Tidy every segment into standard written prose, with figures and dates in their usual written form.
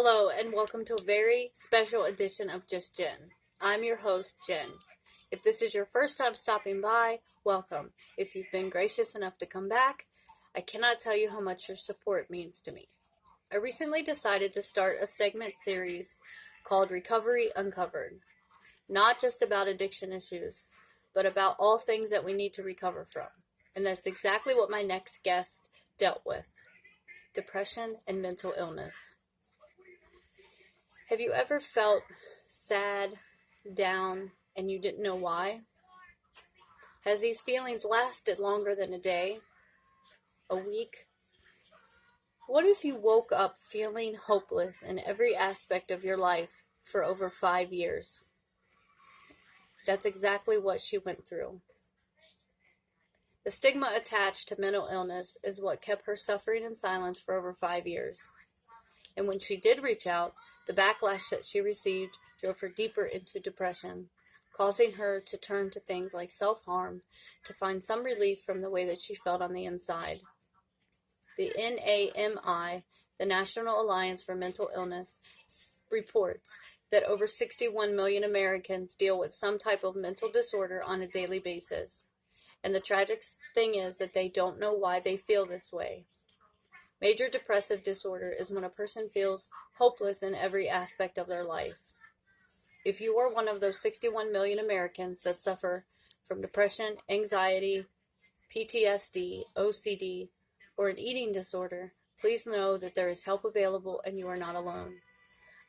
Hello, and welcome to a very special edition of Just Jen. I'm your host, Jen. If this is your first time stopping by, welcome. If you've been gracious enough to come back, I cannot tell you how much your support means to me. I recently decided to start a segment series called Recovery Uncovered. Not just about addiction issues, but about all things that we need to recover from. And that's exactly what my next guest dealt with: depression and mental illness. Have you ever felt sad, down, and you didn't know why? Has these feelings lasted longer than a day, a week? What if you woke up feeling hopeless in every aspect of your life for over 5 years? That's exactly what she went through. The stigma attached to mental illness is what kept her suffering in silence for over 5 years. And when she did reach out, the backlash that she received drove her deeper into depression, causing her to turn to things like self-harm to find some relief from the way that she felt on the inside. The NAMI, the National Alliance for Mental Illness, reports that over 61 million Americans deal with some type of mental disorder on a daily basis. And the tragic thing is that they don't know why they feel this way. Major depressive disorder is when a person feels hopeless in every aspect of their life. If you are one of those 61 million Americans that suffer from depression, anxiety, PTSD, OCD, or an eating disorder, please know that there is help available and you are not alone.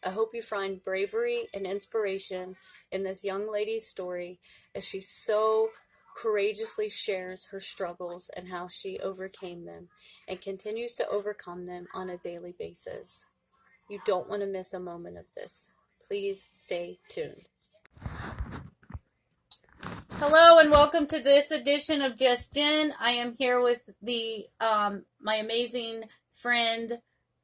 I hope you find bravery and inspiration in this young lady's story as she so courageously shares her struggles and how she overcame them and continues to overcome them on a daily basis. You don't want to miss a moment of this. Please stay tuned. Hello and welcome to this edition of Just Jen. I am here with my amazing friend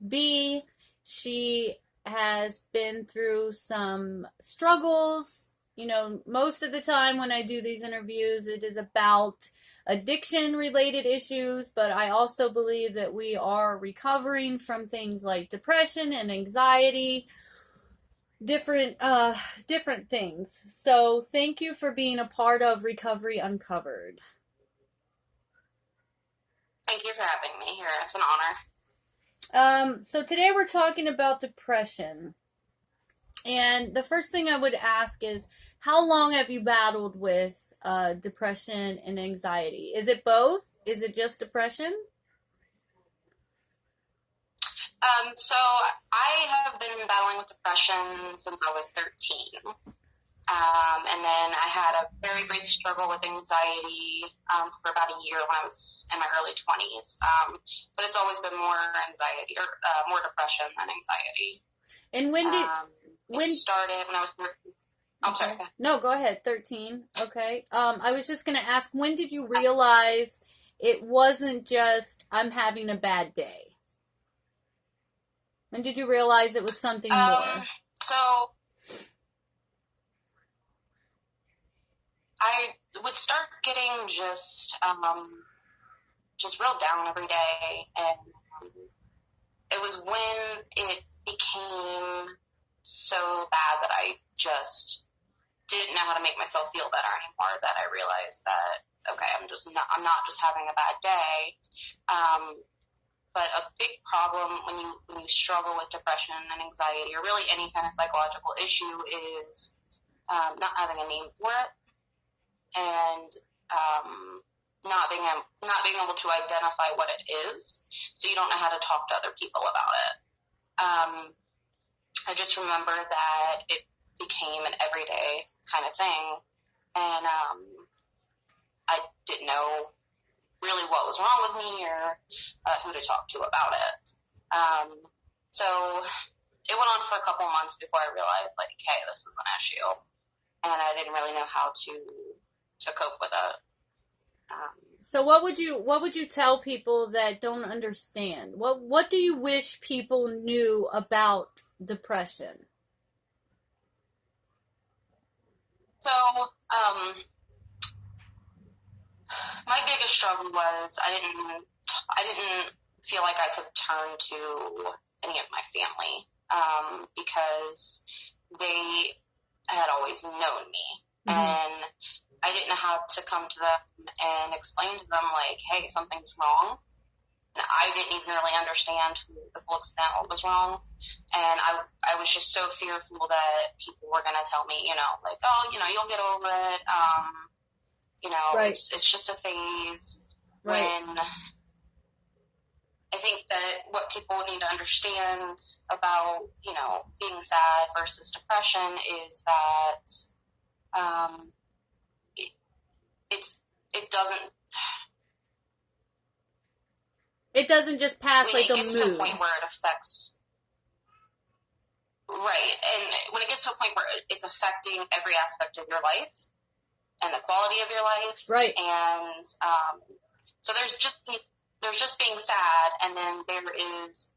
B. She has been through some struggles. You know, most of the time when I do these interviews, it is about addiction-related issues, but I also believe that we are recovering from things like depression and anxiety, different things. So thank you for being a part of Recovery Uncovered. Thank you for having me here. It's an honor. So today we're talking about depression. And the first thing I would ask is, how long have you battled with depression and anxiety? Is it both? Is it just depression? So I have been battling with depression since I was 13. And then I had a very brief struggle with anxiety for about a year when I was in my early 20s. But it's always been more anxiety or more depression than anxiety. And when did... It started when I was 13. I'm sorry. Okay. No, go ahead. 13. Okay. I was just going to ask, when did you realize it wasn't just, I'm having a bad day? When did you realize it was something more? So I would start getting just real down every day, and it was when it became so bad that I just didn't know how to make myself feel better anymore, that I realized that, okay, I'm not just having a bad day. But a big problem when you struggle with depression and anxiety, or really any kind of psychological issue, is not having a name for it, and not being able to identify what it is, so you don't know how to talk to other people about it. I just remember that it became an everyday kind of thing, and I didn't know really what was wrong with me or who to talk to about it. So it went on for a couple months before I realized, like, hey, this is an issue, and I didn't really know how to cope with it. So what would you tell people that don't understand? What do you wish people knew about depression? So my biggest struggle was I didn't feel like I could turn to any of my family because they had always known me. Mm-hmm. And I didn't know how to come to them and explain to them, like, hey, something's wrong. And I didn't even really understand to the full extent what was wrong. And I was just so fearful that people were going to tell me, like, oh, you'll get over it. Right. It's just a phase. Right. When I think that what people need to understand about, being sad versus depression is that it doesn't just pass like a mood. When it gets to a point where it affects, right, and when it gets to a point where it's affecting every aspect of your life and the quality of your life, right, and so there's just being sad, and then there is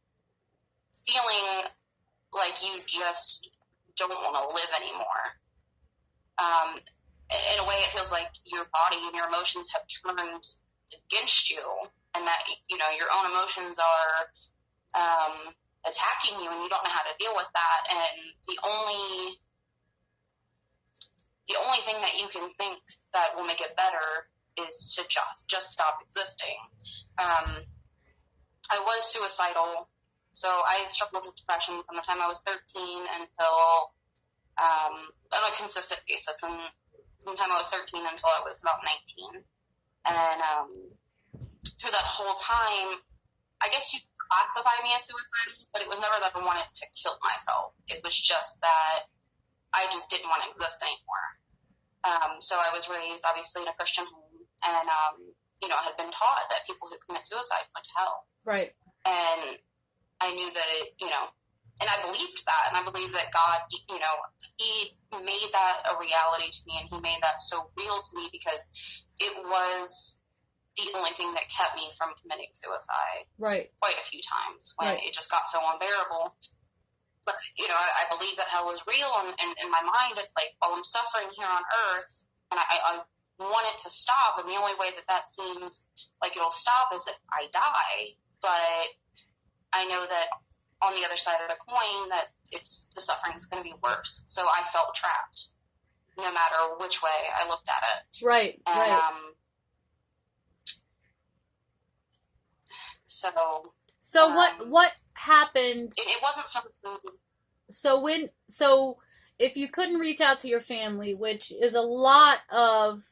feeling like you just don't want to live anymore. In a way, it feels like your body and your emotions have turned against you, and that, your own emotions are attacking you, and you don't know how to deal with that. And the only thing that you can think that will make it better is to just stop existing. I was suicidal, so I struggled with depression from the time I was 13 until, on a consistent basis, and from the time I was 13 until I was about 19. And through that whole time, I guess you could classify me as suicidal, but it was never that I wanted to kill myself. It was just that I just didn't want to exist anymore. So I was raised, obviously, in a Christian home, and, I had been taught that people who commit suicide went to hell. Right. And I knew that, and I believed that, and I believed that God, He made that a reality to me, and He made that so real to me because it was the only thing that kept me from committing suicide. Right. Quite a few times when it just got so unbearable. But, I believe that hell is real, and in my mind, it's like, well, I'm suffering here on earth, and I want it to stop, and the only way that seems like it'll stop is if I die. But I know that on the other side of the coin, that the suffering is going to be worse. So I felt trapped, no matter which way I looked at it. Right. And, right. So what happened? It wasn't something. So if you couldn't reach out to your family, which is a lot of,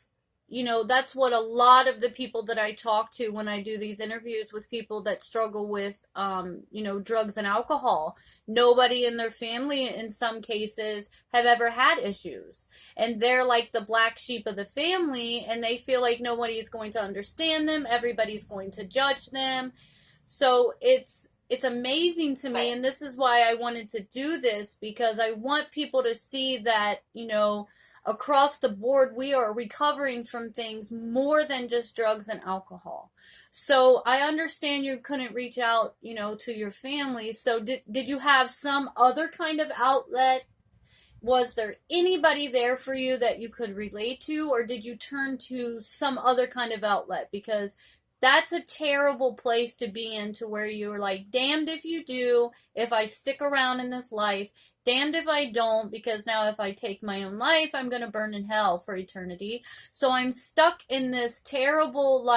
that's what a lot of the people that I talk to when I do these interviews with people that struggle with, drugs and alcohol. Nobody in their family, in some cases, have ever had issues. And they're like the black sheep of the family, and they feel like nobody is going to understand them. Everybody's going to judge them. So it's amazing to me, and this is why I wanted to do this, because I want people to see that, across the board, we are recovering from things more than just drugs and alcohol. So I understand you couldn't reach out, to your family. So did you have some other kind of outlet? Was there anybody there for you that you could relate to, or did you turn to some other kind of outlet? Because that's a terrible place to be in, to where you're like, damned if you do, if I stick around in this life, damned if I don't, because now if I take my own life, I'm going to burn in hell for eternity. So I'm stuck in this terrible,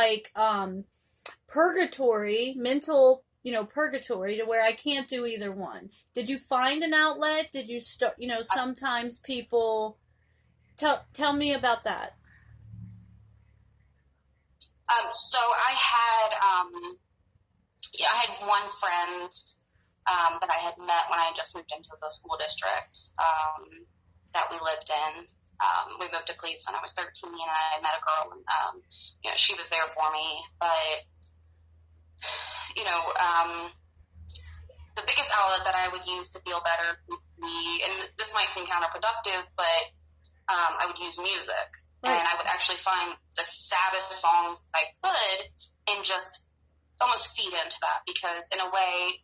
purgatory, mental, purgatory, to where I can't do either one. Did you find an outlet? Did you sometimes people, tell me about that. So I had one friend that I had met when I had just moved into the school district that we lived in. We moved to Cleves when I was 13, and I met a girl, and she was there for me. But the biggest outlet that I would use to feel better would be, and this might seem counterproductive, but I would use music. Right. And I would actually find the saddest songs I could and just almost feed into that, because in a way,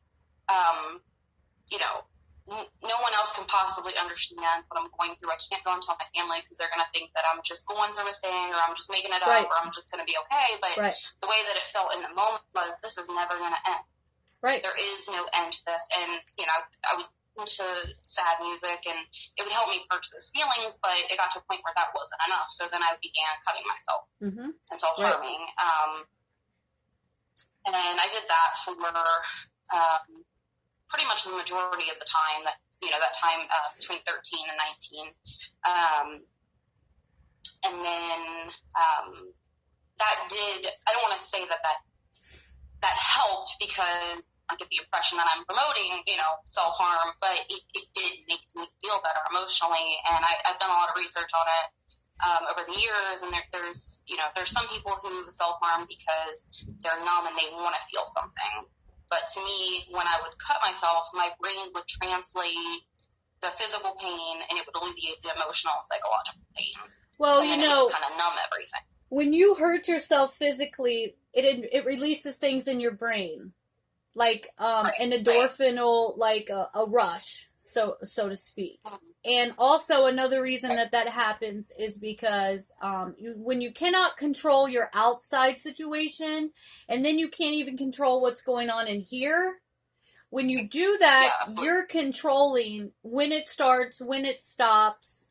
no one else can possibly understand what I'm going through. I can't go and tell my family, because they're going to think that I'm just going through a thing, or I'm just making it up, or I'm just going to be okay. But the way that it felt in the moment was, this is never going to end. Right. There is no end to this. And, I would to sad music, and it would help me purge those feelings, but it got to a point where that wasn't enough. So then I began cutting myself and self-harming. Right. And I did that for pretty much the majority of the time that time between 13 and 19. And then that did, I don't want to say that helped, because I get the impression that I'm promoting, self-harm, but it did make me feel better emotionally. And I've done a lot of research on it over the years, and there's some people who self-harm because they're numb and they want to feel something. But to me, when I would cut myself, my brain would translate the physical pain, and it would alleviate the emotional and psychological pain. Well, and it would just kind of numb everything. When you hurt yourself physically, it releases things in your brain, like an endorphinal, like a rush, so to speak. Mm-hmm. And also another reason that happens is because when you cannot control your outside situation, and then you can't even control what's going on in here. When you do that, you're controlling when it starts, when it stops.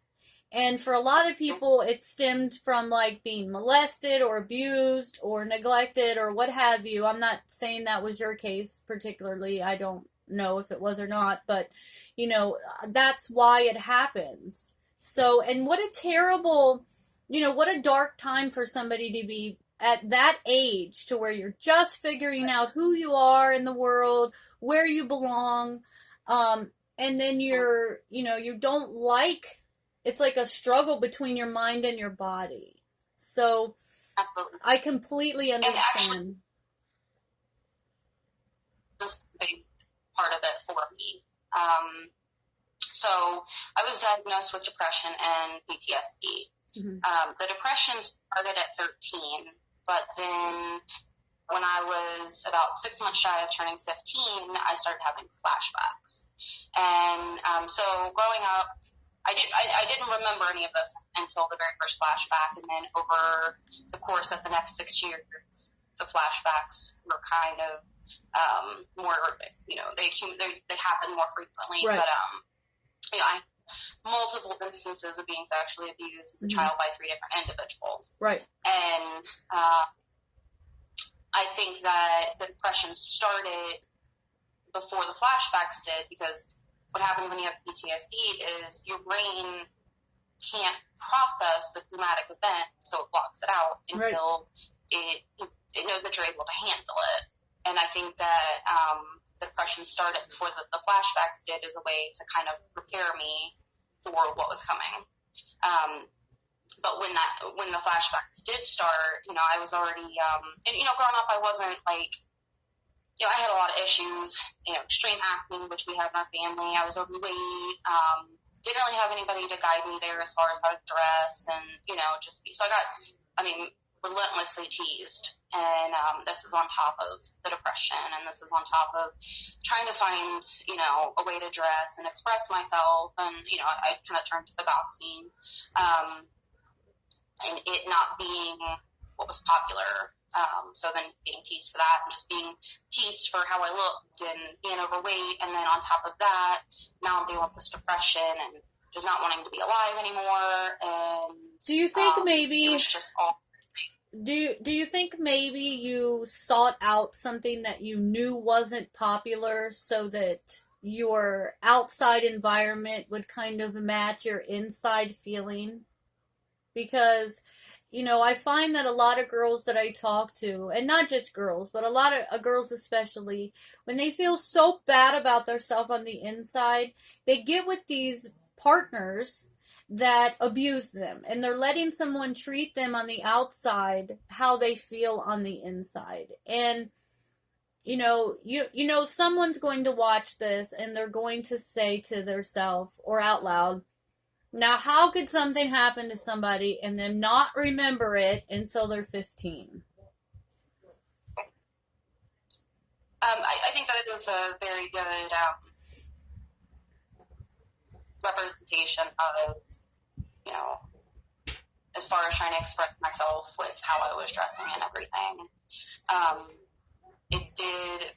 And for a lot of people, it stemmed from like being molested or abused or neglected or what have you. I'm not saying that was your case particularly. I don't know if it was or not, but that's why it happens. So, and what a terrible, what a dark time for somebody to be at that age, to where you're just figuring out who you are in the world, where you belong. And then you don't like, it's like a struggle between your mind and your body. So absolutely, I completely understand. And actually, this is a big part of it for me. So I was diagnosed with depression and PTSD. Mm-hmm. The depression started at 13, but then when I was about 6 months shy of turning 15, I started having flashbacks. And so growing up, I didn't remember any of this until the very first flashback, and then over the course of the next 6 years, the flashbacks were kind of more, they happen more frequently. Right. But I multiple instances of being sexually abused as a child by 3 different individuals. Right. And I think that the depression started before the flashbacks did, because what happens when you have PTSD is your brain can't process the traumatic event, so it blocks it out until it knows that you're able to handle it. And I think that the depression started before the flashbacks did, as a way to kind of prepare me for what was coming. But when the flashbacks did start, I was already, and growing up, I wasn't like, I had a lot of issues, extreme acne, which we had in our family. I was overweight, didn't really have anybody to guide me there as far as how to dress, and, so I got, relentlessly teased. And this is on top of the depression, and this is on top of trying to find, a way to dress and express myself. And, I kind of turned to the goth scene, and it not being what was popular. So then being teased for that, and just being teased for how I looked and being overweight. And then on top of that, now I'm dealing with this depression and just not wanting to be alive anymore. And do you think maybe it was just all... Do you think maybe you sought out something that you knew wasn't popular so that your outside environment would kind of match your inside feeling? Because, I find that a lot of girls that I talk to, and not just girls, but a lot of girls especially, when they feel so bad about themselves on the inside, they get with these partners that abuse them, and they're letting someone treat them on the outside how they feel on the inside. And someone's going to watch this, and they're going to say to themselves or out loud, now how could something happen to somebody and them not remember it until they're 15? I think that it is a very good representation of, as far as trying to express myself with how I was dressing and everything. It did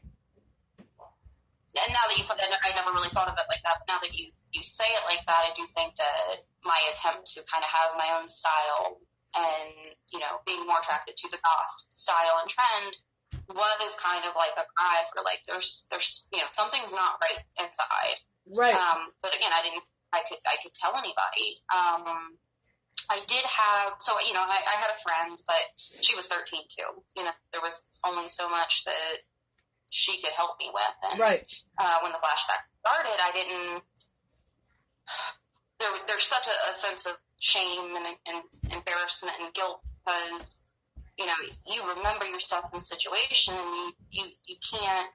and now that you put it, I never really thought of it like that, but now that you say it like that, I do think that my attempt to kind of have my own style and, you know, being more attracted to the goth style and trend was kind of like a cry for, like, there's you know, something's not right inside. Right. But again, I could tell anybody. I did have, so, you know, I had a friend, but she was 13 too. You know, there was only so much that she could help me with. And right. When the flashback started, I didn't, there's such a sense of shame and embarrassment and guilt because, you know, you remember yourself in the situation and you can't,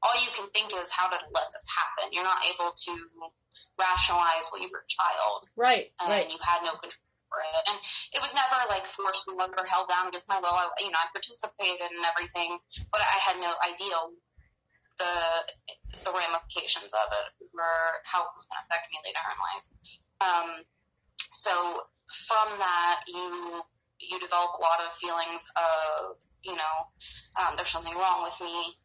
all you can think is, how did I let this happen? You're not able to rationalize, well, you were a child. Right, and right. you had no control over it. And it was never, like, forced or held down against my will. I participated in everything, but I had no idea the ramifications of it or how it was going to affect me later in life. So from that, you develop a lot of feelings of, you know, there's something wrong with me.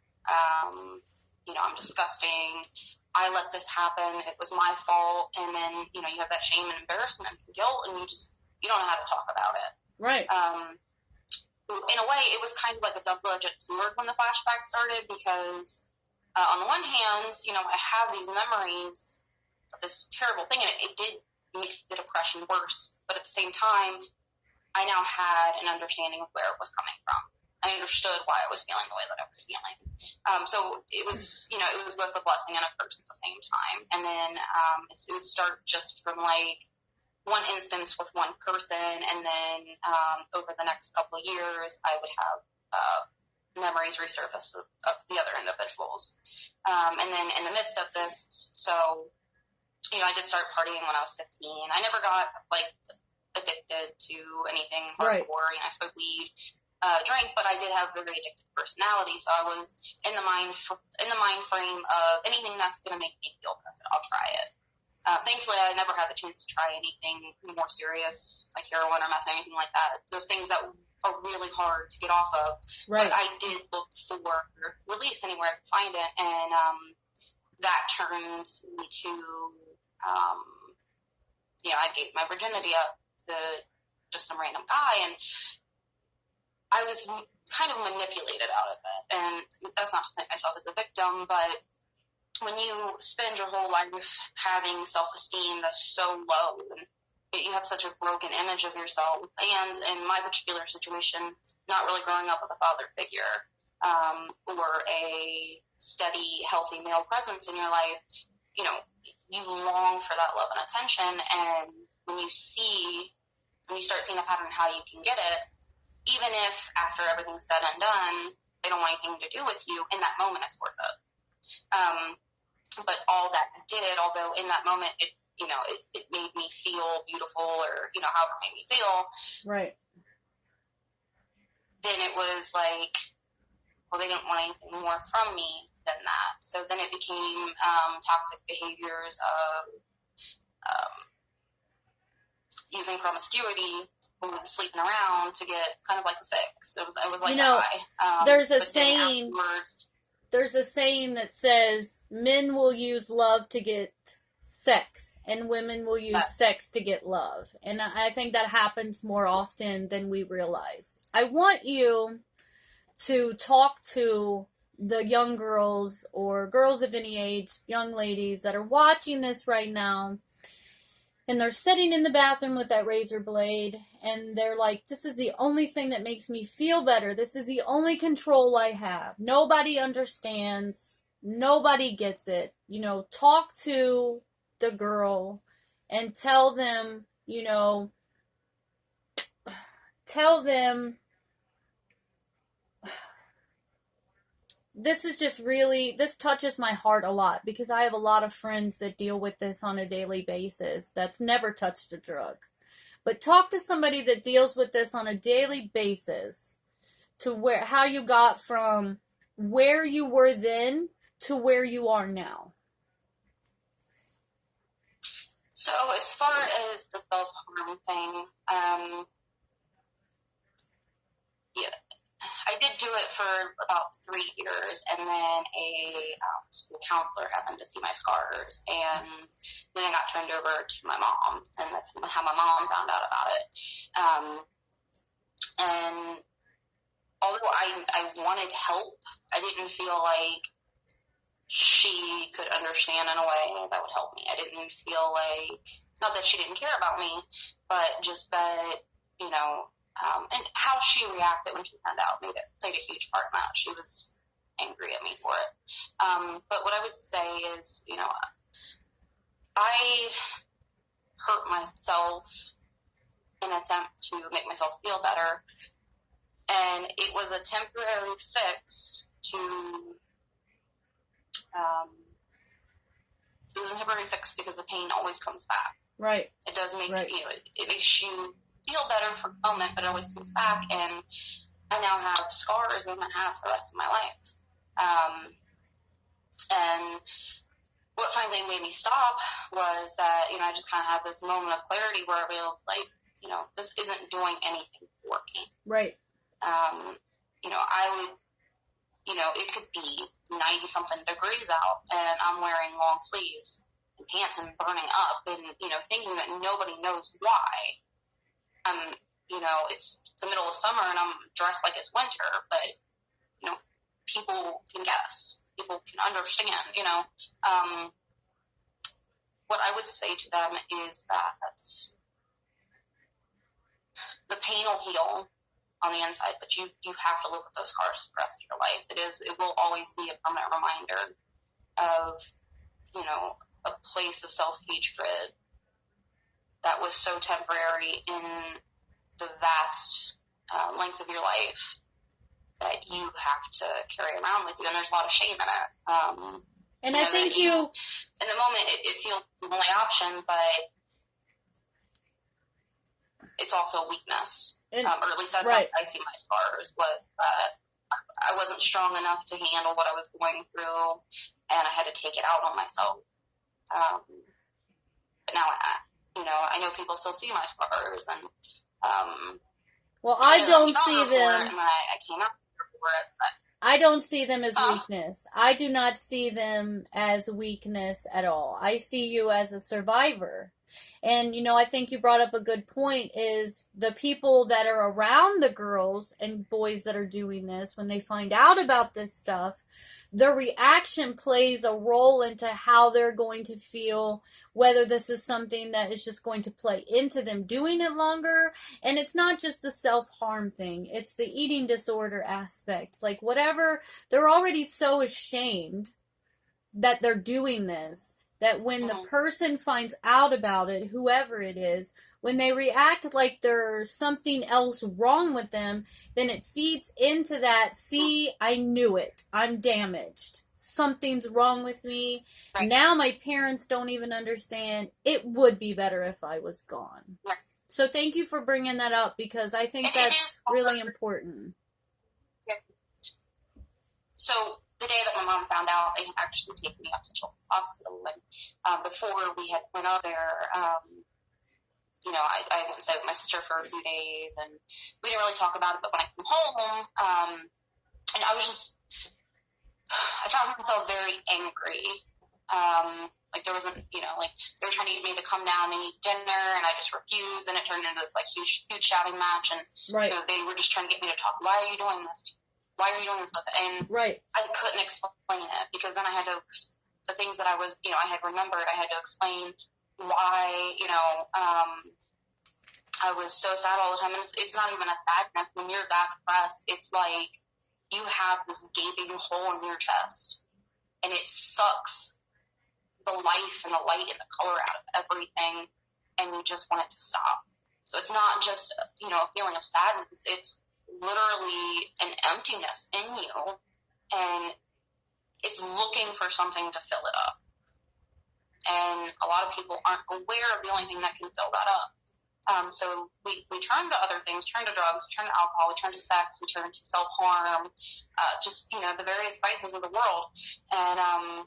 You know, I'm disgusting. I let this happen. It was my fault. And then, you know, you have that shame and embarrassment and guilt, and you don't know how to talk about it. Right. In a way, it was kind of like a double-edged sword when the flashback started because, on the one hand, you know, I have these memories of this terrible thing, and it did make the depression worse. But at the same time, I now had an understanding of where it was coming from. I understood why I was feeling the way that I was feeling. So it was, you know, it was both a blessing and a curse at the same time. And then it would start just from, like, one instance with one person, and then over the next couple of years, I would have memories resurface of the other individuals. And then in the midst of this, so, you know, I did start partying when I was 15. I never got, like, addicted to anything hardcore. Right. You know, I smoked weed, drank, but I did have a very addictive personality, so I was in the mind frame of anything that's going to make me feel good, I'll try it. Thankfully, I never had the chance to try anything more serious, like heroin or meth or anything like that. Those things that are really hard to get off of. Right. But I did look for release anywhere I could find it, and that turned me to, you know, I gave my virginity up to just some random guy, and I was kind of manipulated out of it. And that's not to think myself as a victim, but when you spend your whole life having self-esteem that's so low, and you have such a broken image of yourself, and in my particular situation, not really growing up with a father figure or a steady, healthy male presence in your life, you know, you long for that love and attention. And when you start seeing a pattern how you can get it, even if after everything's said and done, they don't want anything to do with you, in that moment it's worth it. But all that did, although in that moment it made me feel beautiful, or, you know, however it made me feel. Right. Then it was like, well, they didn't want anything more from me than that. So then it became toxic behaviors of using promiscuity, sleeping around to get kind of like a fix. It was like, you know, a high. There's a saying that says men will use love to get sex, and women will use sex to get love. And I think that happens more often than we realize. I want you to talk to the young girls or girls of any age, young ladies that are watching this right now, and they're sitting in the bathroom with that razor blade, and they're like, this is the only thing that makes me feel better. This is the only control I have. Nobody understands. Nobody gets it. You know, talk to the girl and tell them, you know, this touches my heart a lot, because I have a lot of friends that deal with this on a daily basis that's never touched a drug. But talk to somebody that deals with this on a daily basis to how you got from where you were then to where you are now. So as far as the self-harm thing, yeah, I did do it for about 3 years, and then a school counselor happened to see my scars, and then I got turned over to my mom, and that's how my mom found out about it. And although I wanted help, I didn't feel like she could understand in a way that would help me. I didn't feel like, not that she didn't care about me, but just that, you know, and how she reacted when she found out played a huge part in that. She was angry at me for it. But what I would say is, you know, I hurt myself in an attempt to make myself feel better, and it was a temporary fix to, it was a temporary fix because the pain always comes back. Right. It does make, right. you know, it makes you feel better for a moment, but it always comes back, and I now have scars I'm going to have for the rest of my life. And what finally made me stop was that, you know, I just kind of had this moment of clarity where it was like, you know, this isn't doing anything for me. Right. You know, I would, you know, it could be 90-something degrees out, and I'm wearing long sleeves and pants and burning up, and, you know, thinking that nobody knows why. You know, it's the middle of summer, and I'm dressed like it's winter, but, you know, people can guess. People can understand, you know. What I would say to them is that the pain will heal on the inside, but you have to live with those scars for the rest of your life. It will always be a permanent reminder of, you know, a place of self-hatred that was so temporary in the vast length of your life that you have to carry around with you, and there's a lot of shame in it. And I think in the moment, it feels the only option, but it's also a weakness, or at least that's how I see my scars. But I wasn't strong enough to handle what I was going through, and I had to take it out on myself. But now, you know, I know people still see my scars, and well, I don't see them. And I came out for it. But I don't see them as weakness. I do not see them as weakness at all. I see you as a survivor. And, you know, I think you brought up a good point is the people that are around the girls and boys that are doing this, when they find out about this stuff, their reaction plays a role into how they're going to feel, whether this is something that is just going to play into them doing it longer. And it's not just the self-harm thing. It's the eating disorder aspect. Like whatever, they're already so ashamed that they're doing this, that when the person finds out about it, whoever it is, when they react like there's something else wrong with them, then it feeds into that, see, I knew it. I'm damaged. Something's wrong with me. Right. Now my parents don't even understand. It would be better if I was gone. Right. So thank you for bringing that up, because I think that's really important. Yeah. So the day that my mom found out, they had actually taken me up to Children's Hospital, and before we had went up there, you know, I went and stayed with my sister for a few days, and we didn't really talk about it, but when I came home, and I found myself very angry. Like there wasn't, you know, like they were trying to get me to come down and eat dinner, and I just refused, and it turned into this like huge shouting match, and you know, they were just trying to get me to talk. Why are you doing this? Why are you doing this stuff? And I couldn't explain it, because then I had to, the things that I was, you know, I had remembered, I had to explain why, you know, I was so sad all the time. And it's not even a sadness. When you're that depressed, it's like you have this gaping hole in your chest, and it sucks the life and the light and the color out of everything, and you just want it to stop. So it's not just, you know, a feeling of sadness. It's literally an emptiness in you, and it's looking for something to fill it up. And a lot of people aren't aware of the only thing that can fill that up. So we turn to other things, turn to drugs, turn to alcohol, we turn to sex, we turn to self-harm, just, you know, the various vices of the world. And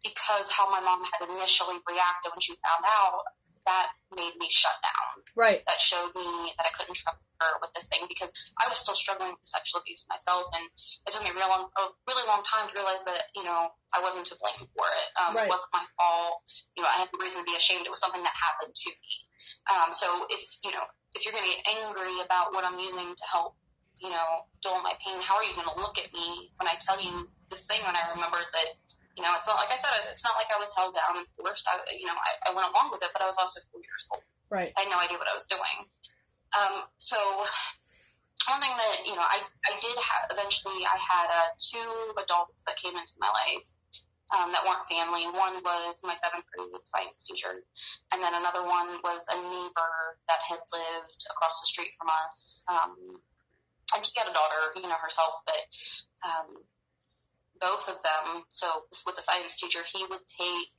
because how my mom had initially reacted when she found out, that made me shut down. Right. That showed me that I couldn't trust her with this thing, because I was still struggling with sexual abuse myself, and it took me a really long time to realize that, I wasn't to blame for it. Right. It wasn't my fault. I had no reason to be ashamed. It was something that happened to me. So if you're going to get angry about what I'm using to help, dull my pain, how are you going to look at me when I tell you this thing? And I remembered that, it's not like I said, it's not like I was held down and forced. I went along with it, but I was also 4 years old. Right. I had no idea what I was doing. So one thing that, I did have, eventually I had 2 adults that came into my life that weren't family. One was my 7th grade science teacher, and then another one was a neighbor that had lived across the street from us. And she had a daughter, herself, but both of them, so with the science teacher, he would take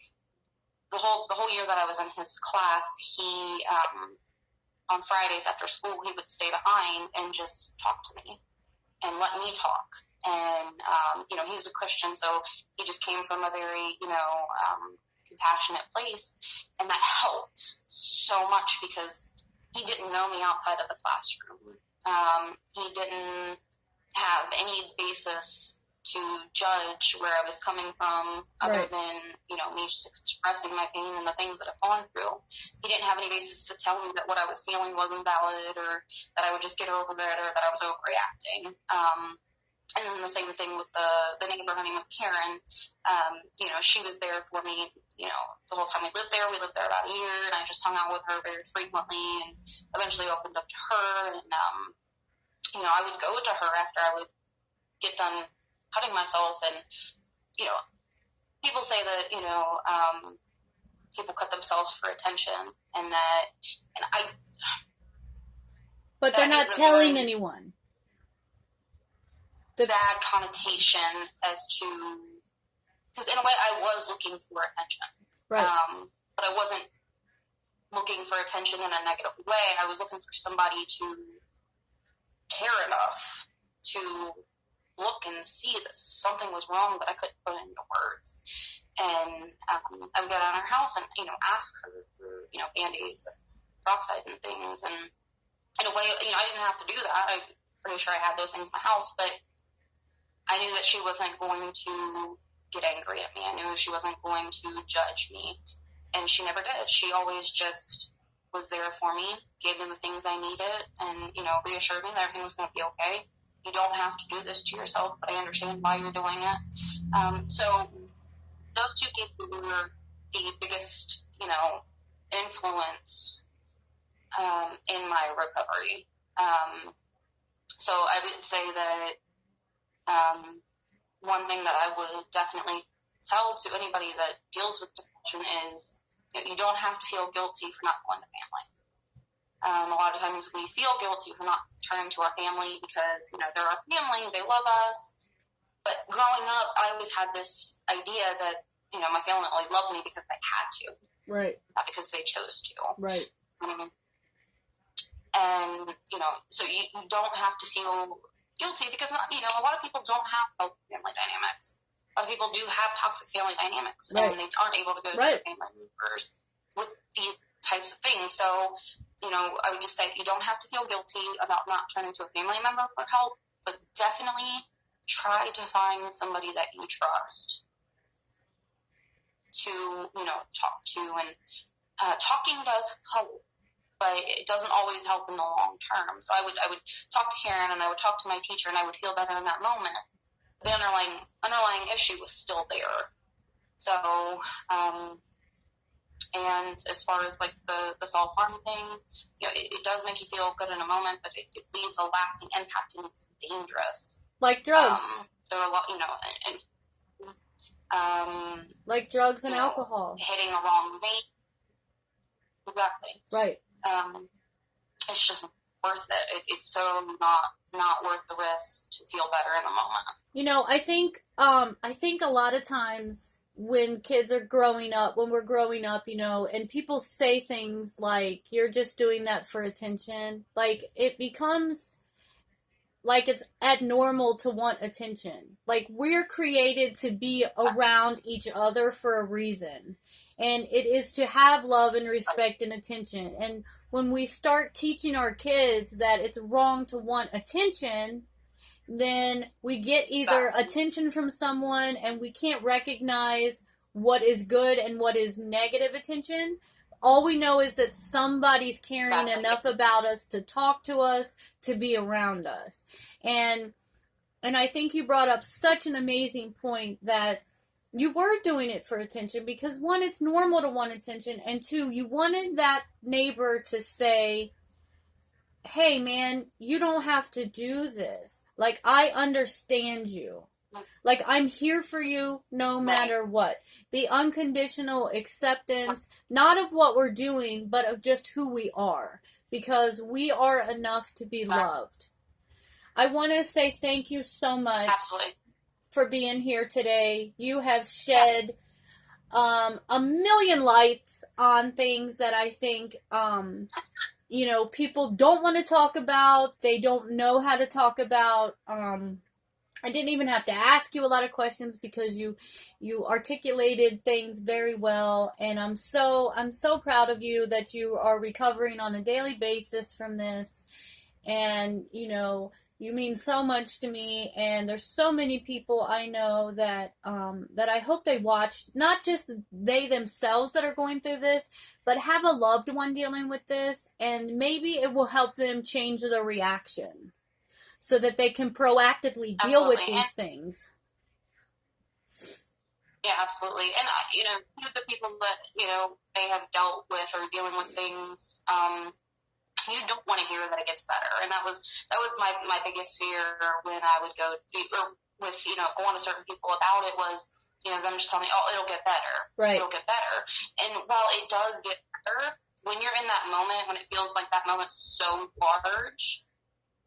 the whole year that I was in his class, he, on Fridays after school, he would stay behind and just talk to me and let me talk. And, he was a Christian, so he just came from a very, compassionate place. And that helped so much, because he didn't know me outside of the classroom. He didn't have any basis to judge where I was coming from, other than, me just expressing my pain and the things that I've gone through. He didn't have any basis to tell me that what I was feeling wasn't valid, or that I would just get over it, or that I was overreacting. And then the same thing with the neighbor. Her name was Karen. She was there for me, the whole time we lived there. We lived there about a year, and I just hung out with her very frequently, and eventually opened up to her. And, I would go to her after I would get done cutting myself, and, people say that, people cut themselves for attention, and but they're not telling anyone. The bad connotation as to, because in a way I was looking for attention. Right. But I wasn't looking for attention in a negative way. I was looking for somebody to care enough to look and see that something was wrong that I couldn't put into words. And I would go down to her house and, ask her for, Band-Aids and peroxide and things. And in a way, I didn't have to do that. I'm pretty sure I had those things in my house, but I knew that she wasn't going to get angry at me. I knew she wasn't going to judge me. And she never did. She always just was there for me, gave me the things I needed, and, reassured me that everything was going to be okay. You don't have to do this to yourself, but I understand why you're doing it. So those 2 people were the biggest, influence in my recovery. So I would say that one thing that I would definitely tell to anybody that deals with depression is, you don't have to feel guilty for not going to family. A lot of times we feel guilty for not turning to our family because, they're our family, they love us. But growing up, I always had this idea that, my family only loved me because they had to. Right. Not because they chose to. Right. And, so you don't have to feel guilty, because, a lot of people don't have healthy family dynamics. A lot of people do have toxic family dynamics, right. and they aren't able to go to their family members with these types of things. So, I would just say you don't have to feel guilty about not turning to a family member for help, but definitely try to find somebody that you trust to, talk to. And talking does help, but it doesn't always help in the long term. So I would talk to Karen, and I would talk to my teacher, and I would feel better in that moment. The underlying issue was still there. So, and as far as like the self-harm thing, it does make you feel good in a moment, but it leaves a lasting impact, and it's dangerous. Like drugs. There are a lot, like drugs and alcohol. Hitting a wrong vein. Exactly. Right. It's just worth it. It's so not worth the risk to feel better in the moment. I think a lot of times when kids are growing up, when we're growing up, and people say things like, you're just doing that for attention, like it becomes like it's abnormal to want attention. Like, we're created to be around each other for a reason. And it is to have love and respect and attention. And when we start teaching our kids that it's wrong to want attention, then we get either attention from someone and we can't recognize what is good and what is negative attention. All we know is that somebody's caring enough about us to talk to us, to be around us. And I think you brought up such an amazing point that you were doing it for attention because, one, it's normal to want attention, and two, you wanted that neighbor to say, hey, man, you don't have to do this. Like, I understand you. Like, I'm here for you no matter what. The unconditional acceptance, not of what we're doing, but of just who we are. Because we are enough to be loved. I want to say thank you so much for being here today. You have shed a million lights on things that I think people don't want to talk about. They don't know how to talk about. I didn't even have to ask you a lot of questions because you articulated things very well, and I'm so proud of you that you are recovering on a daily basis from this. And you mean so much to me, and there's so many people I know that I hope they watch, not just they themselves that are going through this, but have a loved one dealing with this, and maybe it will help them change their reaction so that they can proactively deal with these things. Yeah, absolutely. And, the people that, they have dealt with or dealing with things, you don't want to hear that it gets better. And that was my biggest fear when I would go to certain people about it was, them just telling me, oh, it'll get better. Right. It'll get better. And while it does get better, when you're in that moment, when it feels like that moment's so large,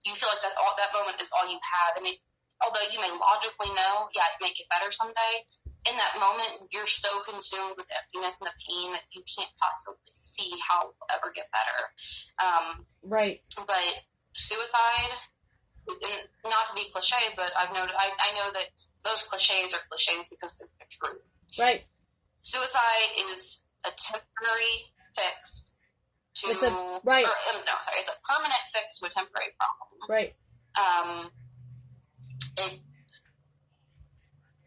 you feel like that moment is all you have. And although you may logically know, yeah, it may get better someday, in that moment, you're so consumed with the emptiness and the pain that you can't possibly see how it will ever get better. Right. But suicide, not to be cliche, but I know that those cliches are cliches because they're the truth. Right. Suicide is a temporary fix to... It's a permanent fix to a temporary problem. Right.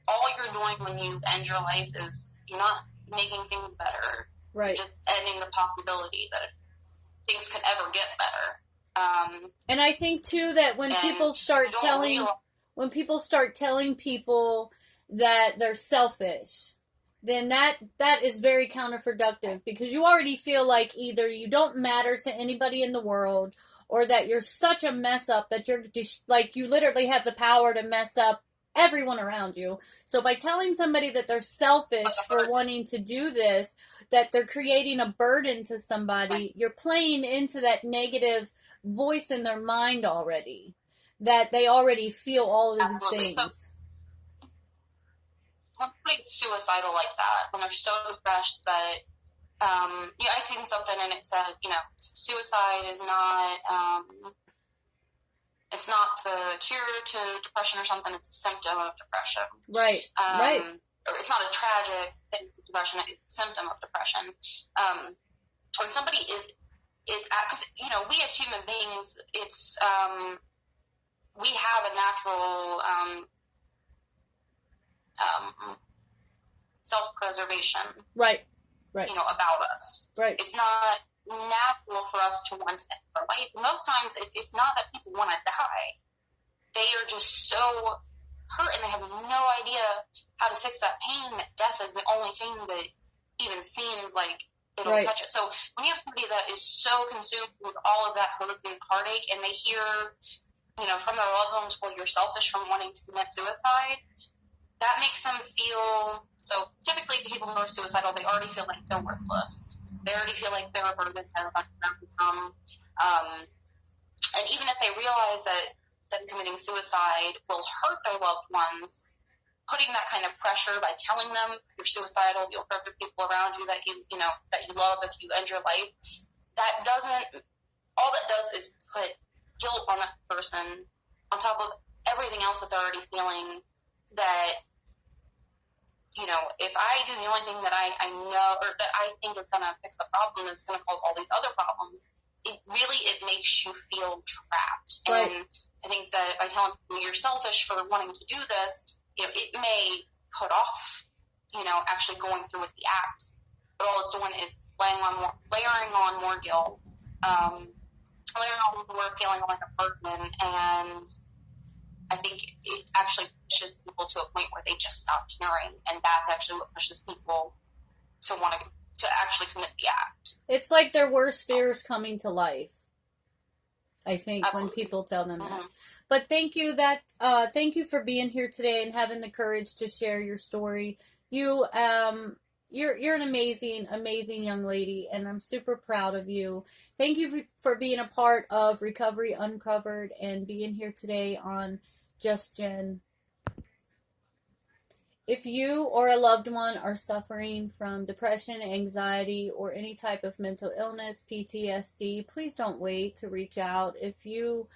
All you're doing when you end your life is you're not making things better. Right. You're just ending the possibility that things could ever get better. And I think too that when people start telling people that they're selfish, then that is very counterproductive, because you already feel like either you don't matter to anybody in the world, or that you're such a mess up that you're just like, you literally have the power to mess up everyone around you. So by telling somebody that they're selfish for wanting to do this, that they're creating a burden to somebody, you're playing into that negative voice in their mind already, that they already feel all of these things. So, somebody suicidal like that, when they're so depressed that, I'd seen something and it said, suicide is not, it's not the cure to depression or something, it's a symptom of depression. Right, right. Or it's not a tragic thing to depression, it's a symptom of depression. When somebody is because, we as human beings, it's, we have a natural, self-preservation. Right. About us. Right. It's not natural for us to want to end our life. Most times, it's not that people want to die. They are just so hurt and they have no idea how to fix that pain, that death is the only thing that even seems like it'll touch it. So when you have somebody that is so consumed with all of that hurt and heartache, and they hear, from their loved ones, well, you're selfish from wanting to commit suicide, that makes them feel, so typically people who are suicidal, they already feel like they're worthless. They already feel like they're a burden to them. And even if they realize that committing suicide will hurt their loved ones, putting that kind of pressure by telling them you're suicidal, you'll hurt the people around you that you love if you end your life, all that does is put guilt on that person on top of everything else that they're already feeling, that you know, if I do the only thing that I know or that I think is going to fix the problem that's going to cause all these other problems, it makes you feel trapped. Right. And I think that by telling people you're selfish for wanting to do this, you know, it may put off, you know, actually going through with the act. But all it's doing is layering on more guilt, layering on more feeling like a burden, and I think it actually pushes people to a point where they just stop caring, and that's actually what pushes people to want to actually commit the act. It's like their worst fears coming to life, I think, Absolutely. when people tell them that. But thank you for being here today and having the courage to share your story. You're an amazing young lady, and I'm super proud of you. Thank you for being a part of Recovery Uncovered and being here today on Just Jen. If you or a loved one are suffering from depression, anxiety, or any type of mental illness, PTSD, please don't wait to reach out. If you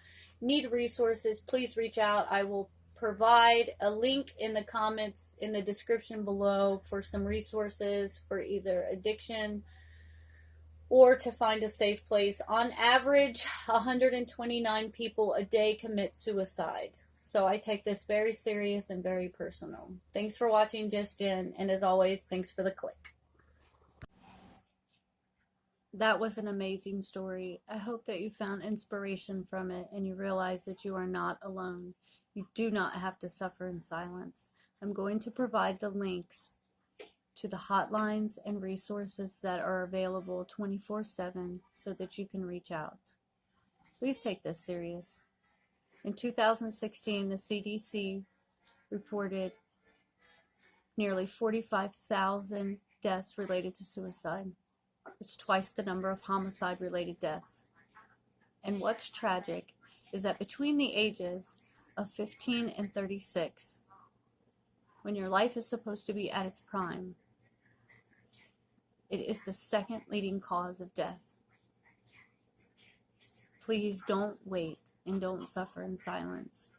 need resources, please reach out. I will provide a link in the comments in the description below for some resources for either addiction or to find a safe place. On average, 129 people a day commit suicide. So I take this very serious and very personal. Thanks for watching Just Jen, and as always, thanks for the click. That was an amazing story. I hope that you found inspiration from it and you realize that you are not alone. You do not have to suffer in silence. I'm going to provide the links to the hotlines and resources that are available 24/7 so that you can reach out. Please take this serious. In 2016, the CDC reported nearly 45,000 deaths related to suicide. It's twice the number of homicide-related deaths. And what's tragic is that between the ages of 15 and 36, when your life is supposed to be at its prime, it is the second leading cause of death. Please don't wait and don't suffer in silence.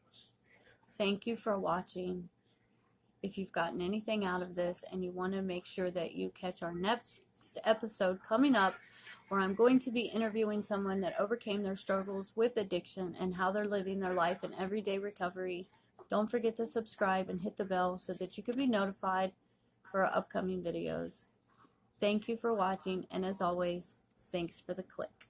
Thank you for watching. If you've gotten anything out of this and you want to make sure that you catch our next episode coming up, where I'm going to be interviewing someone that overcame their struggles with addiction and how they're living their life in everyday recovery, don't forget to subscribe and hit the bell so that you can be notified for our upcoming videos. Thank you for watching, and as always, thanks for the click.